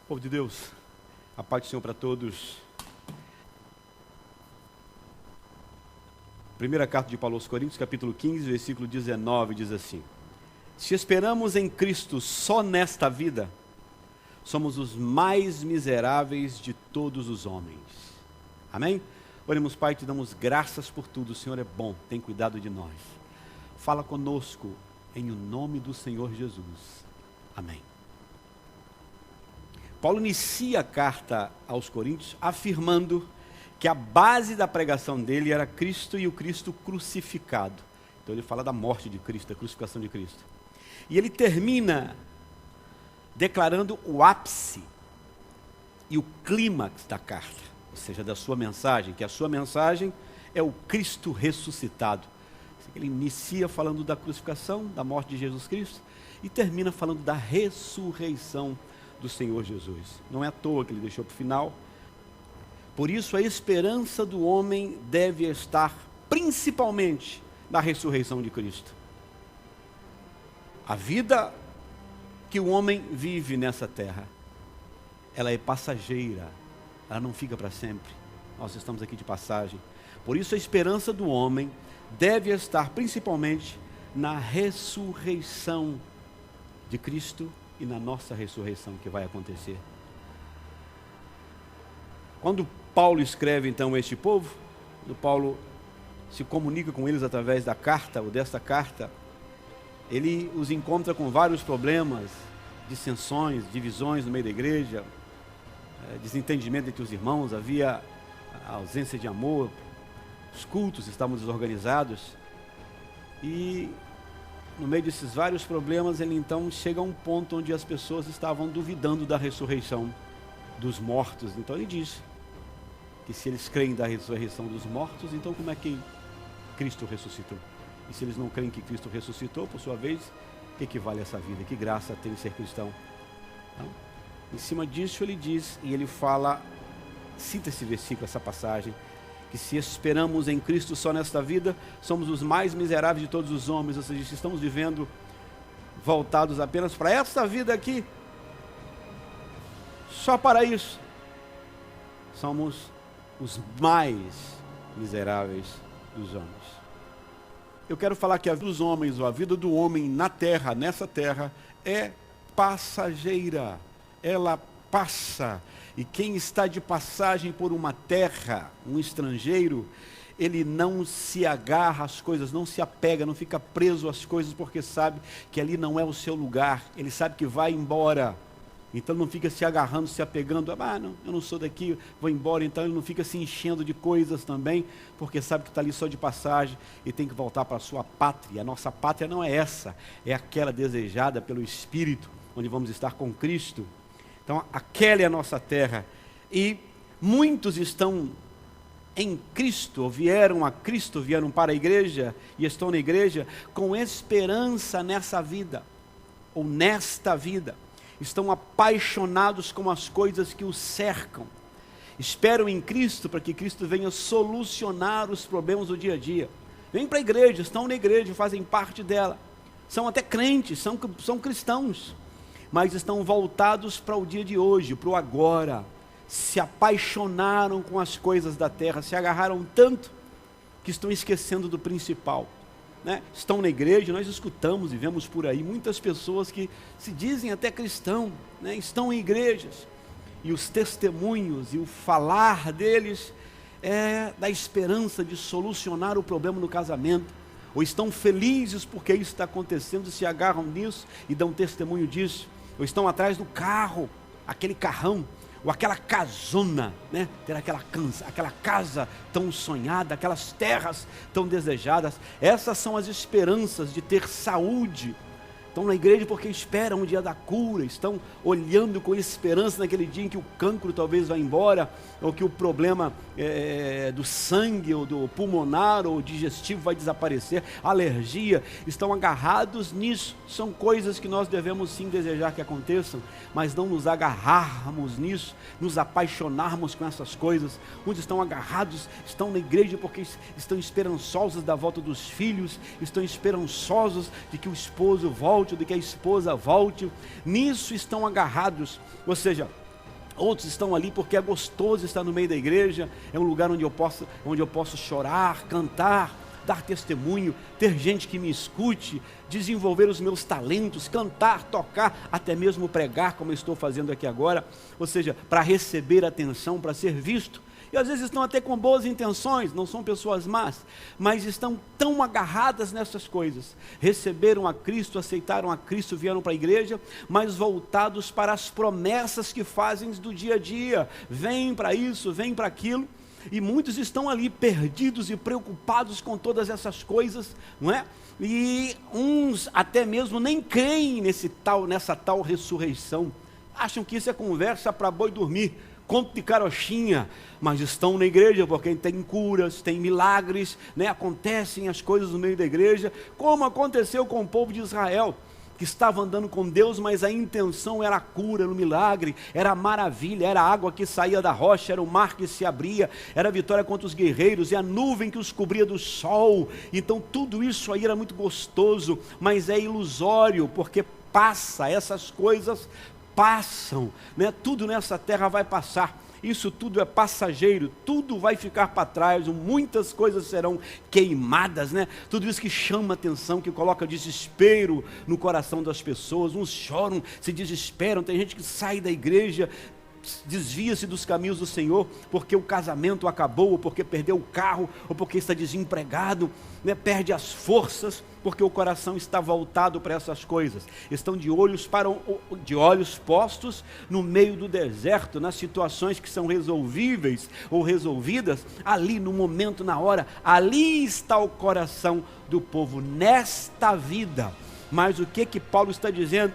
Povo de Deus, a paz do Senhor para todos. Primeira carta de Paulo aos Coríntios, capítulo 15, versículo 19, diz assim: se esperamos em Cristo só nesta vida, somos os mais miseráveis de todos os homens. Amém? Oremos, Pai, te damos graças por tudo. O Senhor é bom, tem cuidado de nós. Fala conosco em o nome do Senhor Jesus. Amém. Paulo inicia a carta aos Coríntios afirmando que a base da pregação dele era Cristo e o Cristo crucificado. Então ele fala da morte de Cristo, da crucificação de Cristo. E ele termina declarando o ápice e o clímax da carta, ou seja, da sua mensagem, que a sua mensagem é o Cristo ressuscitado. Ele inicia falando da crucificação, da morte de Jesus Cristo, e termina falando da ressurreição do Senhor Jesus. Não é à toa que ele deixou para o final. Por isso a esperança do homem deve estar principalmente na ressurreição de Cristo. A vida que o homem vive nessa terra, ela é passageira, ela não fica para sempre. Nós estamos aqui de passagem. Por isso a esperança do homem deve estar principalmente na ressurreição de Cristo e na nossa ressurreição que vai acontecer. Quando Paulo escreve então a este povo, quando Paulo se comunica com eles através da carta ou desta carta, ele os encontra com vários problemas, dissensões, divisões no meio da igreja, desentendimento entre os irmãos, havia ausência de amor, os cultos estavam desorganizados, e no meio desses vários problemas, ele então chega a um ponto onde as pessoas estavam duvidando da ressurreição dos mortos. Então ele diz que se eles creem da ressurreição dos mortos, então como é que Cristo ressuscitou? E se eles não creem que Cristo ressuscitou, por sua vez, o que vale essa vida? Que graça tem ser cristão? Então, em cima disso ele diz, e ele fala, cita esse versículo, essa passagem, que se esperamos em Cristo só nesta vida, somos os mais miseráveis de todos os homens. Ou seja, se estamos vivendo voltados apenas para esta vida aqui, só para isso, somos os mais miseráveis dos homens. Eu quero falar que a vida dos homens, ou a vida do homem na terra, nessa terra, é passageira. Ela passa. E quem está de passagem por uma terra, um estrangeiro, ele não se agarra às coisas, não se apega, não fica preso às coisas, porque sabe que ali não é o seu lugar. Ele sabe que vai embora. Então não fica se agarrando, se apegando. Não, eu não sou daqui, vou embora. Então ele não fica se enchendo de coisas também, porque sabe que está ali só de passagem e tem que voltar para a sua pátria. A nossa pátria não é essa, é aquela desejada pelo Espírito, onde vamos estar com Cristo. Então, aquela é a nossa terra. E muitos estão em Cristo, ou vieram a Cristo, vieram para a igreja, e estão na igreja, com esperança nessa vida, ou nesta vida. Estão apaixonados com as coisas que os cercam. Esperam em Cristo, para que Cristo venha solucionar os problemas do dia a dia. Vêm para a igreja, estão na igreja, fazem parte dela. São até crentes, são cristãos. Mas estão voltados para o dia de hoje, para o agora. Se apaixonaram com as coisas da terra, se agarraram tanto que estão esquecendo do principal, né? Estão na igreja, nós escutamos e vemos por aí muitas pessoas que se dizem até cristão, né? Estão em igrejas, e os testemunhos e o falar deles é da esperança de solucionar o problema no casamento, ou estão felizes porque isso está acontecendo, se agarram nisso e dão testemunho disso. Ou estão atrás do carro, aquele carrão, ou aquela casona, né? Ter aquela casa tão sonhada, aquelas terras tão desejadas. Essas são as esperanças de ter saúde. Estão na igreja porque esperam o dia da cura, estão olhando com esperança naquele dia em que o cancro talvez vá embora, ou que o problema do sangue, ou do pulmonar, ou digestivo vai desaparecer, alergia, estão agarrados nisso. São coisas que nós devemos sim desejar que aconteçam, mas não nos agarrarmos nisso, nos apaixonarmos com essas coisas. Uns estão agarrados, estão na igreja porque estão esperançosos da volta dos filhos, estão esperançosos de que o esposo volte, de que a esposa volte, nisso estão agarrados. Ou seja, Outros estão ali porque é gostoso estar no meio da igreja, é um lugar onde eu posso chorar, cantar, dar testemunho, ter gente que me escute, desenvolver os meus talentos, cantar, tocar, até mesmo pregar, como eu estou fazendo aqui agora, ou seja, para receber atenção, para ser visto. E às vezes estão até com boas intenções, não são pessoas más, mas estão tão agarradas nessas coisas. Receberam a Cristo, aceitaram a Cristo, vieram para a igreja, mas voltados para as promessas que fazem do dia a dia. Vêm para isso, vêm para aquilo. E muitos estão ali perdidos e preocupados com todas essas coisas, não é? E uns até mesmo nem creem nessa tal ressurreição. Acham que isso é conversa para boi dormir, conto de carochinha, mas estão na igreja porque tem curas, tem milagres, né? Acontecem as coisas no meio da igreja, como aconteceu com o povo de Israel, que estava andando com Deus, mas a intenção era a cura, era o milagre, era a maravilha, era a água que saía da rocha, era o mar que se abria, era a vitória contra os guerreiros, e a nuvem que os cobria do sol. Então tudo isso aí era muito gostoso, mas é ilusório, porque passa, essas coisas passam, né? Tudo nessa terra vai passar, isso tudo é passageiro, tudo vai ficar para trás, muitas coisas serão queimadas, né? Tudo isso que chama atenção, que coloca desespero no coração das pessoas, uns choram, se desesperam, tem gente que sai da igreja, desvia-se dos caminhos do Senhor, porque o casamento acabou, ou porque perdeu o carro, ou porque está desempregado, né? Perde as forças, porque o coração está voltado para essas coisas, estão de olhos postos no meio do deserto, nas situações que são resolvíveis ou resolvidas, ali no momento, na hora, ali está o coração do povo, nesta vida. Mas o que Paulo está dizendo?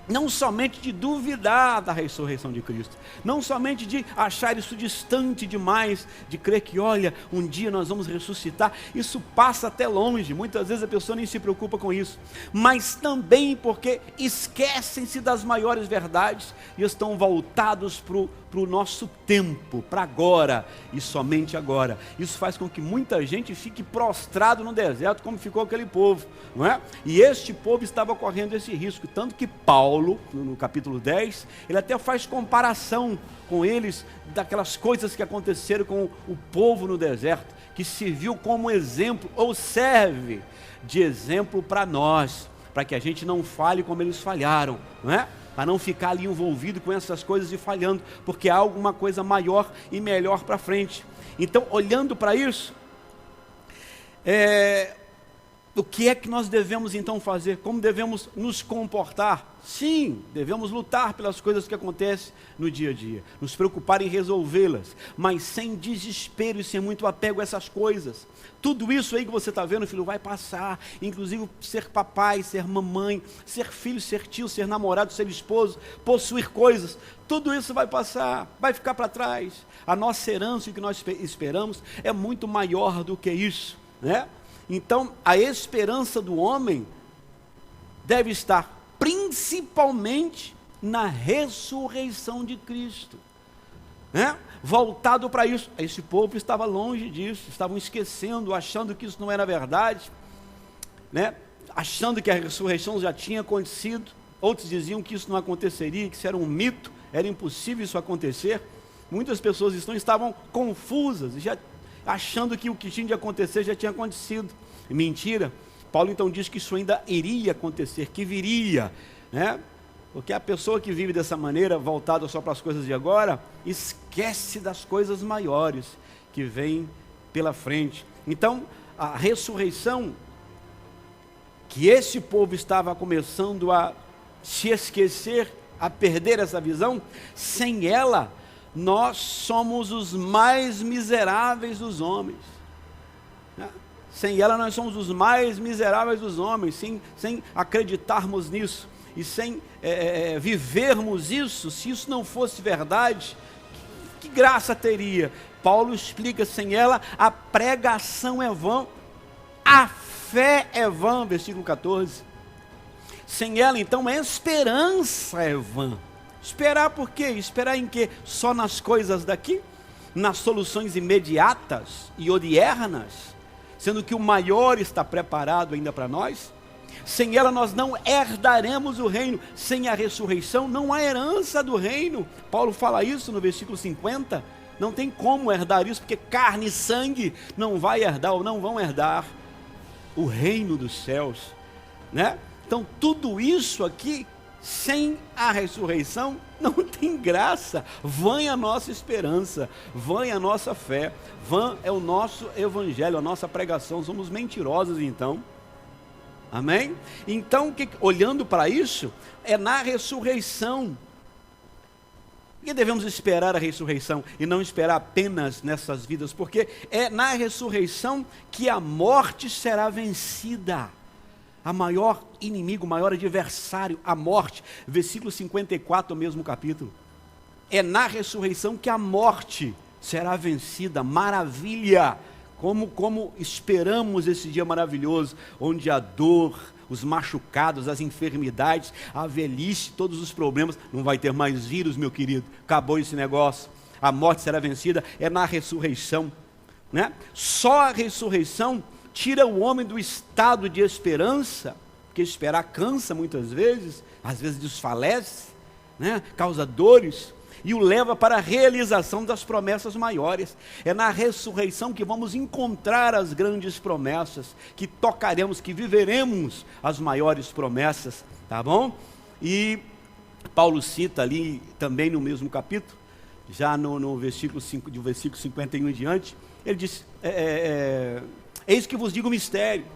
Não somente de duvidar da ressurreição de Cristo, não somente de achar isso distante demais, de crer que, olha, um dia nós vamos ressuscitar, isso passa até longe, muitas vezes a pessoa nem se preocupa com isso, mas também porque esquecem-se das maiores verdades e estão voltados para o nosso tempo, para agora e somente agora. Isso faz com que muita gente fique prostrado no deserto, como ficou aquele povo, não é? E este povo estava correndo esse risco, tanto que Paulo, no capítulo 10, ele até faz comparação com eles, daquelas coisas que aconteceram com o povo no deserto, que serviu como exemplo, ou serve de exemplo para nós, para que a gente não fale como eles falharam, não é? Para não ficar ali envolvido com essas coisas e falhando, porque há alguma coisa maior e melhor para frente. Então, olhando para isso, o que é que nós devemos então fazer? Como devemos nos comportar? Sim, devemos lutar pelas coisas que acontecem no dia a dia, nos preocupar em resolvê-las, mas sem desespero e sem muito apego a essas coisas. Tudo isso aí que você está vendo, filho, vai passar, inclusive ser papai, ser mamãe, ser filho, ser tio, ser namorado, ser esposo, possuir coisas, tudo isso vai passar, vai ficar para trás. A nossa herança, o que nós esperamos, é muito maior do que isso, né? Então, a esperança do homem deve estar principalmente na ressurreição de Cristo, né? Voltado para isso. Esse povo estava longe disso, estavam esquecendo, achando que isso não era verdade, né? Achando que a ressurreição já tinha acontecido. Outros diziam que isso não aconteceria, que isso era um mito, era impossível isso acontecer. Muitas pessoas estavam confusas, já achando que o que tinha de acontecer já tinha acontecido. Mentira. Paulo então diz que isso ainda iria acontecer, que viria, né? Porque a pessoa que vive dessa maneira, voltada só para as coisas de agora, esquece das coisas maiores que vêm pela frente. Então, a ressurreição, que esse povo estava começando a se esquecer, a perder essa visão, sem ela, nós somos os mais miseráveis dos homens. Sem ela nós somos os mais miseráveis dos homens, sem acreditarmos nisso, e sem vivermos isso. Se isso não fosse verdade, que graça teria? Paulo explica, sem ela a pregação é vã, a fé é vã, versículo 14. Sem ela então a esperança é vã. Esperar por quê? Esperar em quê? Só nas coisas daqui? Nas soluções imediatas e odiernas? Sendo que o maior está preparado ainda para nós? Sem ela nós não herdaremos o reino. Sem a ressurreição não há herança do reino. Paulo fala isso no versículo 50. Não tem como herdar isso, porque carne e sangue não vai herdar ou não vão herdar o reino dos céus, né? Então tudo isso aqui, sem a ressurreição, não tem graça. Vã é a nossa esperança, vã é a nossa fé, vã é o nosso evangelho, a nossa pregação. Somos mentirosos então. Amém? Então, olhando para isso, é na ressurreição. E devemos esperar a ressurreição e não esperar apenas nessas vidas, porque é na ressurreição que a morte será vencida. A maior inimigo, o maior adversário, a morte. Versículo 54 do mesmo capítulo. É na ressurreição que a morte será vencida. Maravilha! Como esperamos esse dia maravilhoso, onde a dor, os machucados, as enfermidades, a velhice, todos os problemas, não vai ter mais vírus, meu querido, acabou esse negócio, a morte será vencida, é na ressurreição, né? Só a ressurreição tira o homem do estado de esperança, porque esperar cansa muitas vezes, às vezes desfalece, né? Causa dores, e o leva para a realização das promessas maiores. É na ressurreição que vamos encontrar as grandes promessas, que tocaremos, que viveremos as maiores promessas, tá bom? E Paulo cita ali, também no mesmo capítulo, já no versículo 5, do versículo 51 em diante, ele diz, eis que vos digo o mistério,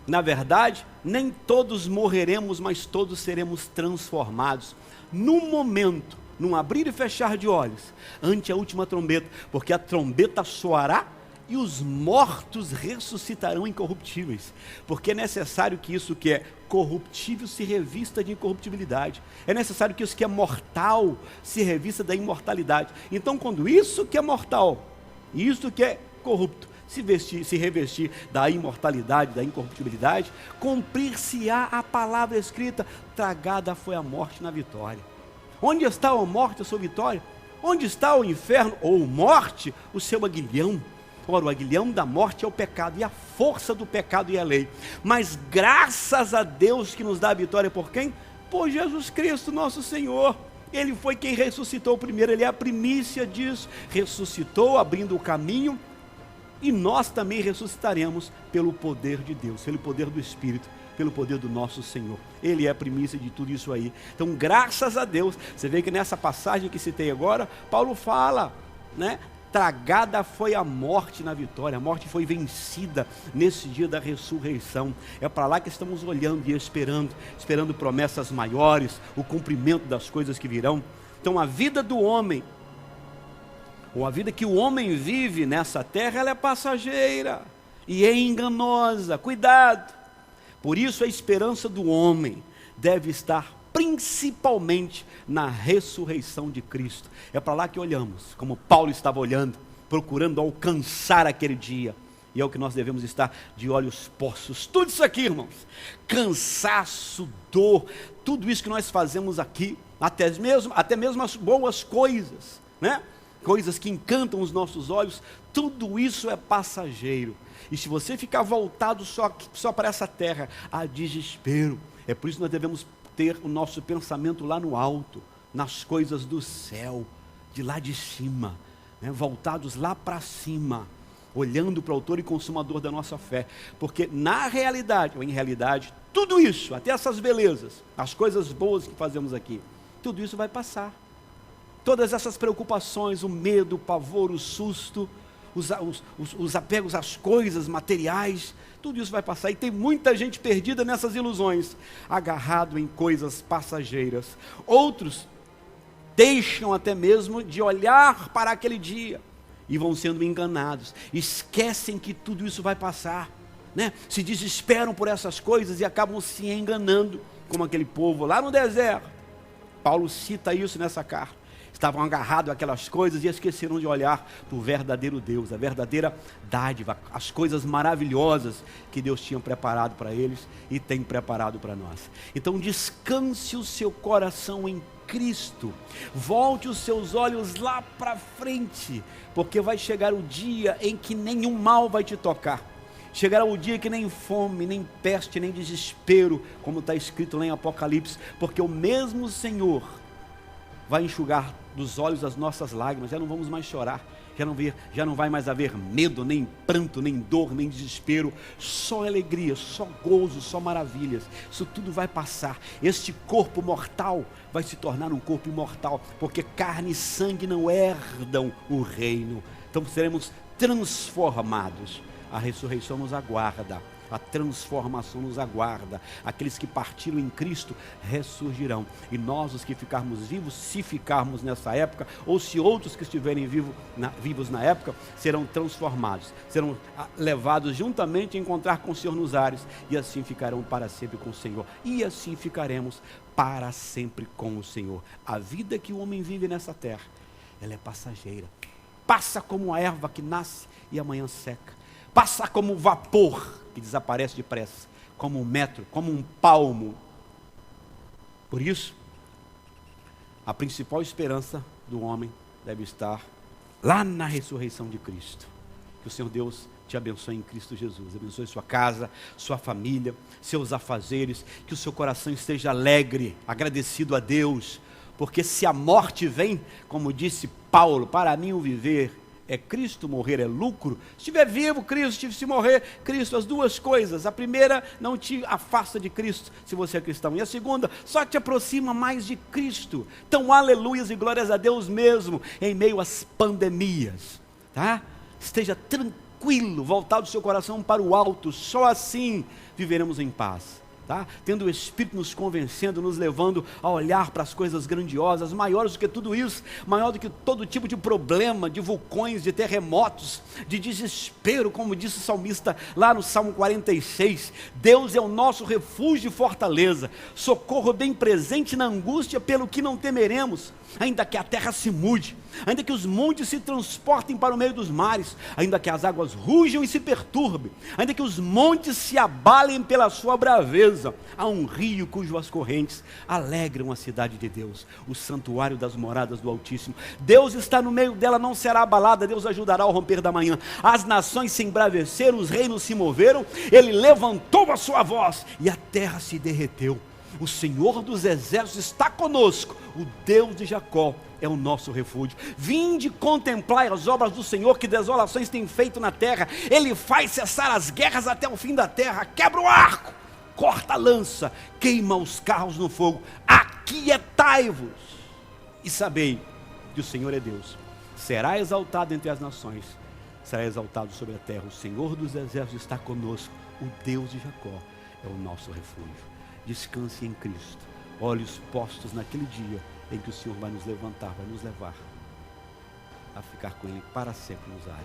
na verdade, nem todos morreremos, mas todos seremos transformados, no momento, num abrir e fechar de olhos, ante a última trombeta, porque a trombeta soará e os mortos ressuscitarão incorruptíveis, porque é necessário que isso que é corruptível se revista de incorruptibilidade, é necessário que isso que é mortal se revista da imortalidade. Então, quando isso que é mortal e isso que é corrupto se revestir da imortalidade, da incorruptibilidade, cumprir-se-á a palavra escrita, tragada foi a morte na vitória. Onde está a morte, a sua vitória? Onde está o inferno, ou morte, o seu aguilhão? Ora, o aguilhão da morte é o pecado, e a força do pecado é a lei. Mas graças a Deus que nos dá a vitória por quem? Por Jesus Cristo, nosso Senhor. Ele foi quem ressuscitou primeiro, Ele é a primícia disso. Ressuscitou, abrindo o caminho, e nós também ressuscitaremos pelo poder de Deus, pelo poder do Espírito, pelo poder do nosso Senhor. Ele é a primícia de tudo isso aí. Então, graças a Deus, você vê que nessa passagem que citei agora, Paulo fala, né? Tragada foi a morte na vitória, a morte foi vencida nesse dia da ressurreição. É para lá que estamos olhando e esperando promessas maiores, o cumprimento das coisas que virão. Então, a vida do homem, ou a vida que o homem vive nessa terra, ela é passageira e é enganosa. Cuidado! Por isso a esperança do homem deve estar principalmente na ressurreição de Cristo. É para lá que olhamos, como Paulo estava olhando, procurando alcançar aquele dia. E é o que nós devemos estar de olhos postos. Tudo isso aqui, irmãos, cansaço, dor, tudo isso que nós fazemos aqui, até mesmo as boas coisas, né? Coisas que encantam os nossos olhos, tudo isso é passageiro. E se você ficar voltado só para essa terra, há desespero. É por isso que nós devemos ter o nosso pensamento lá no alto, nas coisas do céu, de lá de cima, né? Voltados lá para cima, olhando para o autor e consumador da nossa fé. Porque na realidade, ou em realidade, tudo isso, até essas belezas, as coisas boas que fazemos aqui, tudo isso vai passar. Todas essas preocupações, o medo, o pavor, o susto, os apegos às coisas materiais, tudo isso vai passar. E tem muita gente perdida nessas ilusões, agarrado em coisas passageiras. Outros deixam até mesmo de olhar para aquele dia e vão sendo enganados, esquecem que tudo isso vai passar, né? Se desesperam por essas coisas e acabam se enganando, como aquele povo lá no deserto. Paulo cita isso nessa carta. Estavam agarrados àquelas coisas e esqueceram de olhar para o verdadeiro Deus, a verdadeira dádiva, as coisas maravilhosas que Deus tinha preparado para eles e tem preparado para nós. Então descanse o seu coração em Cristo, volte os seus olhos lá para frente, porque vai chegar o dia em que nenhum mal vai te tocar, Chegará o dia que nem fome, nem peste, nem desespero, como está escrito lá em Apocalipse, porque o mesmo Senhor vai enxugar dos olhos as nossas lágrimas, já não vamos mais chorar, já não vai mais haver medo, nem pranto, nem dor, nem desespero, só alegria, só gozo, só maravilhas. Isso tudo vai passar. Este corpo mortal vai se tornar um corpo imortal, porque carne e sangue não herdam o reino. Então seremos transformados. A ressurreição nos aguarda, a transformação nos aguarda. Aqueles que partiram em Cristo ressurgirão, e nós, os que ficarmos vivos, se ficarmos nessa época, ou se outros que estiverem vivos na época, serão transformados, serão levados juntamente a encontrar com o Senhor nos ares, e assim ficarão para sempre com o Senhor, e assim ficaremos para sempre com o Senhor. A vida que o homem vive nessa terra, ela é passageira, passa como a erva que nasce e amanhã seca, passa como vapor que desaparece depressa, como um metro, como um palmo. Por isso, a principal esperança do homem deve estar lá na ressurreição de Cristo. Que o Senhor Deus te abençoe em Cristo Jesus, abençoe sua casa, sua família, seus afazeres, que o seu coração esteja alegre, agradecido a Deus, porque se a morte vem, como disse Paulo, para mim o viver é Cristo, morrer é lucro. Se estiver vivo, Cristo, se morrer, Cristo, as duas coisas. A primeira, não te afasta de Cristo, se você é cristão. E a segunda, só te aproxima mais de Cristo. Então, aleluias e glórias a Deus mesmo, em meio às pandemias, tá? Esteja tranquilo, voltado o seu coração para o alto, só assim viveremos em paz. Tá? Tendo o Espírito nos convencendo, nos levando a olhar para as coisas grandiosas, maiores do que tudo isso, maior do que todo tipo de problema, de vulcões, de terremotos, de desespero, como disse o salmista lá no Salmo 46, Deus é o nosso refúgio e fortaleza, socorro bem presente na angústia, pelo que não temeremos, ainda que a terra se mude, ainda que os montes se transportem para o meio dos mares, ainda que as águas rujam e se perturbem, ainda que os montes se abalem pela sua braveza, há um rio cujas correntes alegram a cidade de Deus, o santuário das moradas do Altíssimo. Deus está no meio dela, não será abalada, Deus ajudará ao romper da manhã. As nações se embraveceram, os reinos se moveram, ele levantou a sua voz e a terra se derreteu. O Senhor dos exércitos está conosco, o Deus de Jacó é o nosso refúgio. Vinde contemplar as obras do Senhor, que desolações tem feito na terra. Ele faz cessar as guerras até o fim da terra, quebra o arco, corta a lança, queima os carros no fogo. Aquietai-vos e sabei que o Senhor é Deus. Será exaltado entre as nações, será exaltado sobre a terra. O Senhor dos exércitos está conosco, o Deus de Jacó é o nosso refúgio. Descanse em Cristo, olhos postos naquele dia em que o Senhor vai nos levantar, vai nos levar a ficar com Ele para sempre nos ares,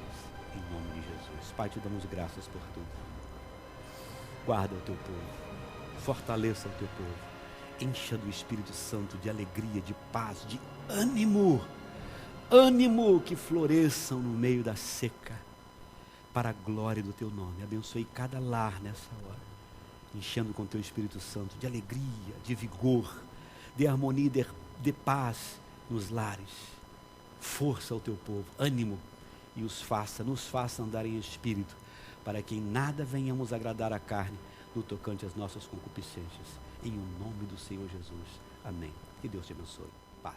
em nome de Jesus. Pai, te damos graças por tudo. Guarda o teu povo, fortaleça o teu povo, encha do Espírito Santo de alegria, de paz, de ânimo, ânimo que floresçam no meio da seca, para a glória do teu nome. Abençoe cada lar nessa hora, enchendo com teu Espírito Santo de alegria, de vigor, de harmonia, de paz nos lares. Força ao teu povo, ânimo, e nos faça andar em espírito, para que em nada venhamos agradar a carne, no tocante às nossas concupiscências. Em o nome do Senhor Jesus. Amém. Que Deus te abençoe. Paz.